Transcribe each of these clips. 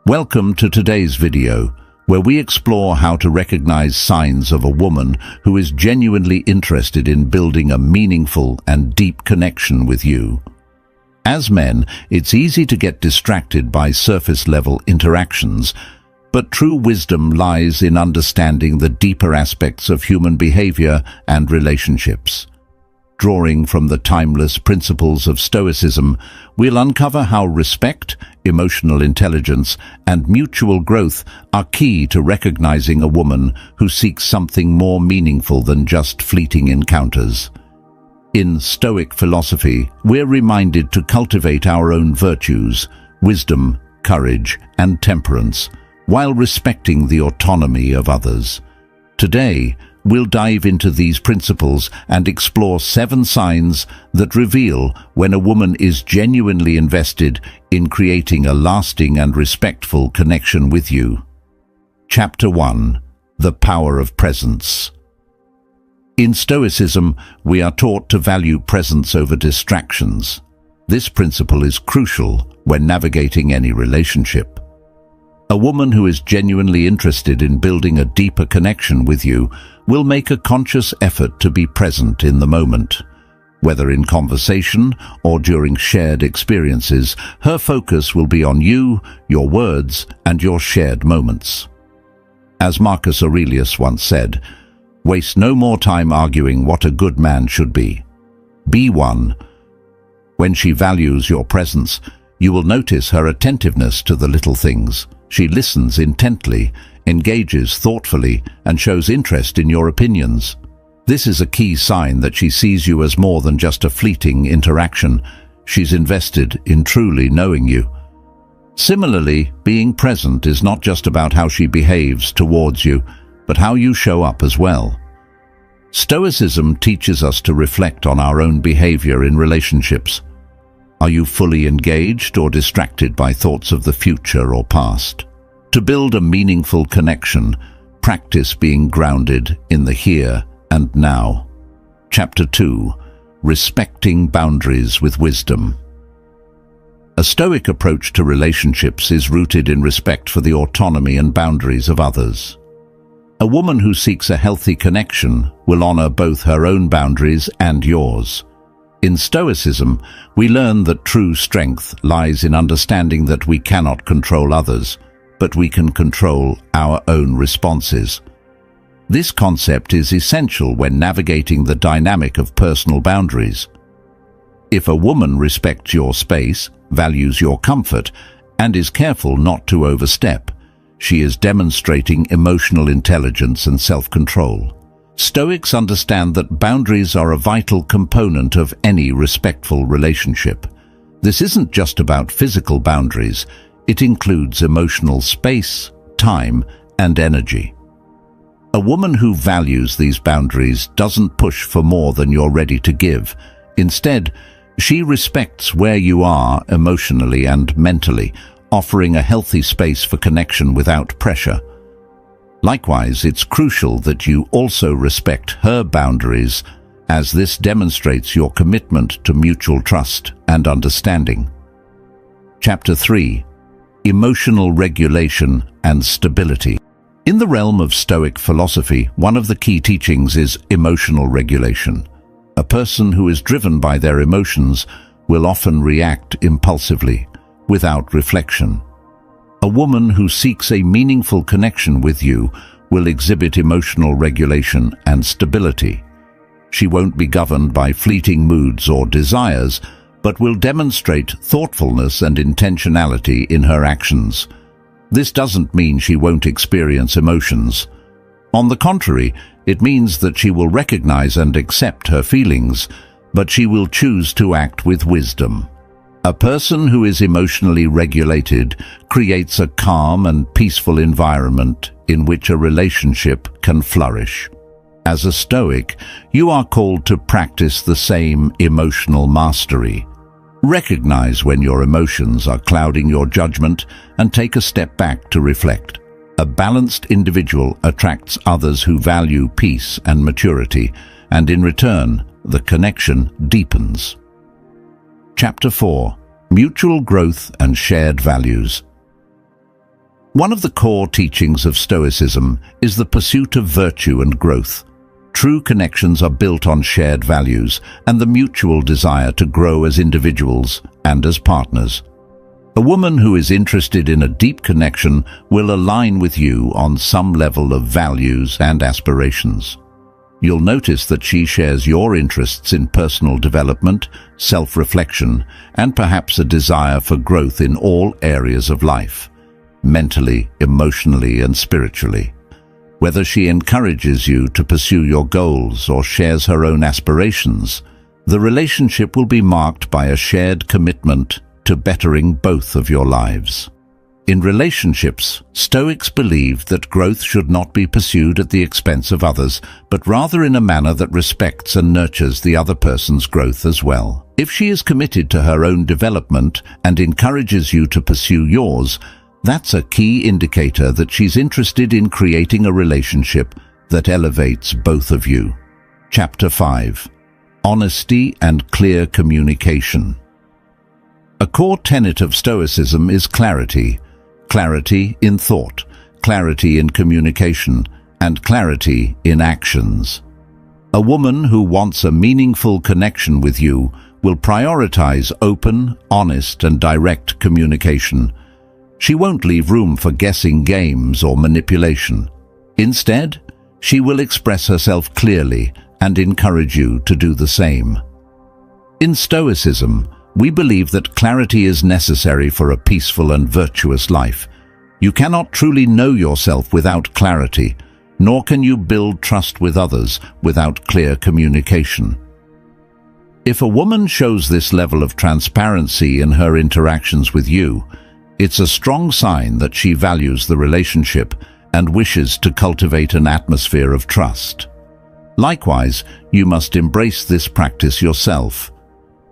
Welcome to today's video, where we explore how to recognize signs of a woman who is genuinely interested in building a meaningful and deep connection with you. As men, it's easy to get distracted by surface-level interactions, but true wisdom lies in understanding the deeper aspects of human behavior and relationships. Drawing from the timeless principles of Stoicism, we'll uncover how respect, emotional intelligence, and mutual growth are key to recognizing a woman who seeks something more meaningful than just fleeting encounters. In Stoic philosophy, we're reminded to cultivate our own virtues, wisdom, courage, and temperance, while respecting the autonomy of others. Today, we'll dive into these principles and explore 7 signs that reveal when a woman is genuinely invested in creating a lasting and respectful connection with you. Chapter 1. The Power of Presence. In Stoicism, we are taught to value presence over distractions. This principle is crucial when navigating any relationship. A woman who is genuinely interested in building a deeper connection with you will make a conscious effort to be present in the moment. Whether in conversation or during shared experiences, her focus will be on you, your words, and your shared moments. As Marcus Aurelius once said, "Waste no more time arguing what a good man should be. Be one." When she values your presence, you will notice her attentiveness to the little things. She listens intently, engages thoughtfully, and shows interest in your opinions. This is a key sign that she sees you as more than just a fleeting interaction. She's invested in truly knowing you. Similarly, being present is not just about how she behaves towards you, but how you show up as well. Stoicism teaches us to reflect on our own behavior in relationships. Are you fully engaged or distracted by thoughts of the future or past? To build a meaningful connection, practice being grounded in the here and now. Chapter 2. Respecting boundaries with wisdom. A Stoic approach to relationships is rooted in respect for the autonomy and boundaries of others. A woman who seeks a healthy connection will honor both her own boundaries and yours. In Stoicism, we learn that true strength lies in understanding that we cannot control others, but we can control our own responses. This concept is essential when navigating the dynamic of personal boundaries. If a woman respects your space, values your comfort, and is careful not to overstep, she is demonstrating emotional intelligence and self-control. Stoics understand that boundaries are a vital component of any respectful relationship. This isn't just about physical boundaries. It includes emotional space, time, and energy. A woman who values these boundaries doesn't push for more than you're ready to give. Instead, she respects where you are emotionally and mentally, offering a healthy space for connection without pressure. Likewise, it's crucial that you also respect her boundaries, as this demonstrates your commitment to mutual trust and understanding. Chapter 3. Emotional regulation and stability. In the realm of Stoic philosophy, one of the key teachings is emotional regulation. A person who is driven by their emotions will often react impulsively, without reflection. A woman who seeks a meaningful connection with you will exhibit emotional regulation and stability. She won't be governed by fleeting moods or desires, but will demonstrate thoughtfulness and intentionality in her actions. This doesn't mean she won't experience emotions. On the contrary, it means that she will recognize and accept her feelings, but she will choose to act with wisdom. A person who is emotionally regulated creates a calm and peaceful environment in which a relationship can flourish. As a Stoic, you are called to practice the same emotional mastery. Recognize when your emotions are clouding your judgment and take a step back to reflect. A balanced individual attracts others who value peace and maturity, and in return, the connection deepens. Chapter 4. Mutual Growth and Shared Values. One of the core teachings of Stoicism is the pursuit of virtue and growth. True connections are built on shared values and the mutual desire to grow as individuals and as partners. A woman who is interested in a deep connection will align with you on some level of values and aspirations. You'll notice that she shares your interests in personal development, self-reflection, and perhaps a desire for growth in all areas of life, mentally, emotionally, and spiritually. Whether she encourages you to pursue your goals or shares her own aspirations, the relationship will be marked by a shared commitment to bettering both of your lives. In relationships, Stoics believe that growth should not be pursued at the expense of others, but rather in a manner that respects and nurtures the other person's growth as well. If she is committed to her own development and encourages you to pursue yours, that's a key indicator that she's interested in creating a relationship that elevates both of you. Chapter 5. Honesty and clear communication. A core tenet of Stoicism is clarity. Clarity in thought, clarity in communication, and clarity in actions. A woman who wants a meaningful connection with you will prioritize open, honest, and direct communication. She won't leave room for guessing games or manipulation. Instead, she will express herself clearly and encourage you to do the same. In Stoicism, we believe that clarity is necessary for a peaceful and virtuous life. You cannot truly know yourself without clarity, nor can you build trust with others without clear communication. If a woman shows this level of transparency in her interactions with you, it's a strong sign that she values the relationship and wishes to cultivate an atmosphere of trust. Likewise, you must embrace this practice yourself.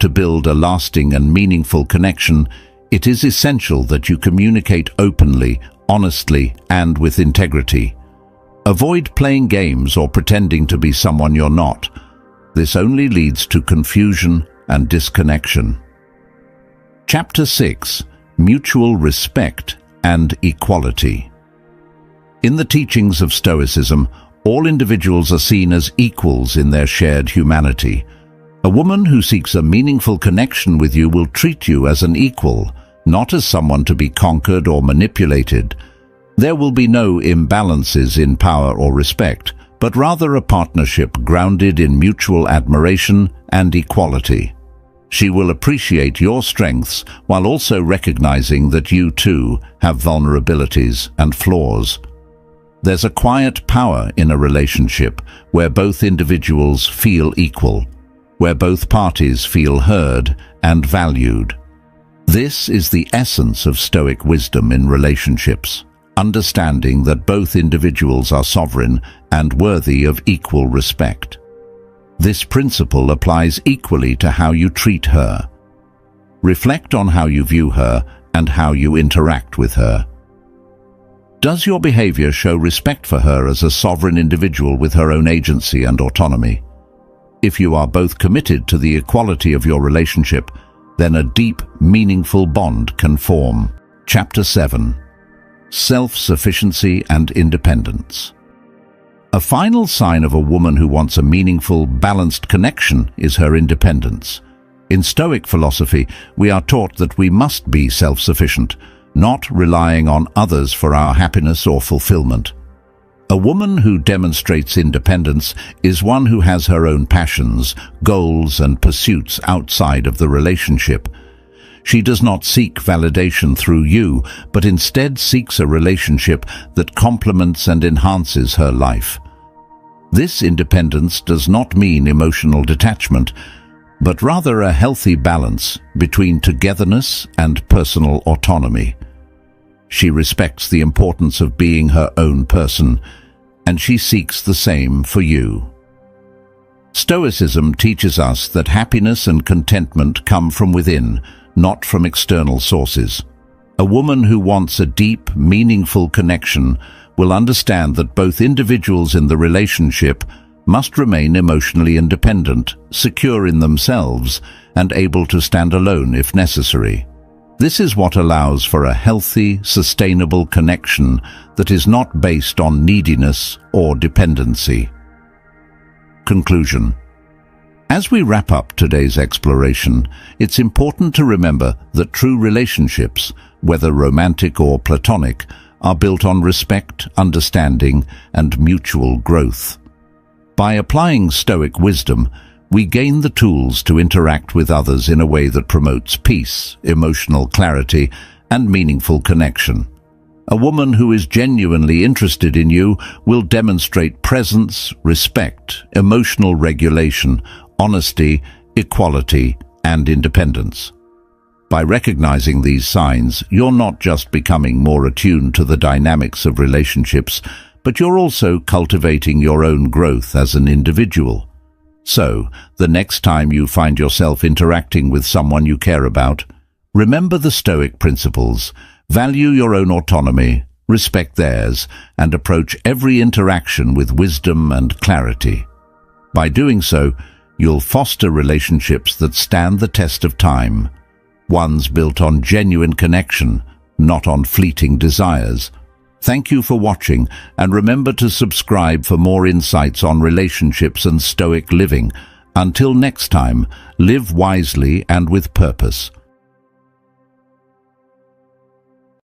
To build a lasting and meaningful connection, it is essential that you communicate openly, honestly, and with integrity. Avoid playing games or pretending to be someone you're not. This only leads to confusion and disconnection. Chapter 6. Mutual respect and equality. In the teachings of Stoicism, all individuals are seen as equals in their shared humanity. A woman who seeks a meaningful connection with you will treat you as an equal, not as someone to be conquered or manipulated. There will be no imbalances in power or respect, but rather a partnership grounded in mutual admiration and equality. She will appreciate your strengths while also recognizing that you too have vulnerabilities and flaws. There's a quiet power in a relationship where both individuals feel equal, where both parties feel heard and valued. This is the essence of Stoic wisdom in relationships, understanding that both individuals are sovereign and worthy of equal respect. This principle applies equally to how you treat her. Reflect on how you view her and how you interact with her. Does your behavior show respect for her as a sovereign individual with her own agency and autonomy? If you are both committed to the equality of your relationship, then a deep, meaningful bond can form. Chapter 7. Self-sufficiency and independence. A final sign of a woman who wants a meaningful, balanced connection is her independence. In Stoic philosophy, we are taught that we must be self-sufficient, not relying on others for our happiness or fulfillment. A woman who demonstrates independence is one who has her own passions, goals, and pursuits outside of the relationship. She does not seek validation through you, but instead seeks a relationship that complements and enhances her life. This independence does not mean emotional detachment, but rather a healthy balance between togetherness and personal autonomy. She respects the importance of being her own person, and she seeks the same for you. Stoicism teaches us that happiness and contentment come from within, not from external sources. A woman who wants a deep, meaningful connection will understand that both individuals in the relationship must remain emotionally independent, secure in themselves, and able to stand alone if necessary. This is what allows for a healthy, sustainable connection that is not based on neediness or dependency. Conclusion. As we wrap up today's exploration, it's important to remember that true relationships, whether romantic or platonic, are built on respect, understanding, and mutual growth. By applying Stoic wisdom, we gain the tools to interact with others in a way that promotes peace, emotional clarity, and meaningful connection. A woman who is genuinely interested in you will demonstrate presence, respect, emotional regulation, honesty, equality, and independence. By recognizing these signs, you're not just becoming more attuned to the dynamics of relationships, but you're also cultivating your own growth as an individual. So, the next time you find yourself interacting with someone you care about, remember the Stoic principles. Value your own autonomy, respect theirs, and approach every interaction with wisdom and clarity. By doing so, you'll foster relationships that stand the test of time, ones built on genuine connection, not on fleeting desires. Thank you for watching, and remember to subscribe for more insights on relationships and Stoic living. Until next time, live wisely and with purpose.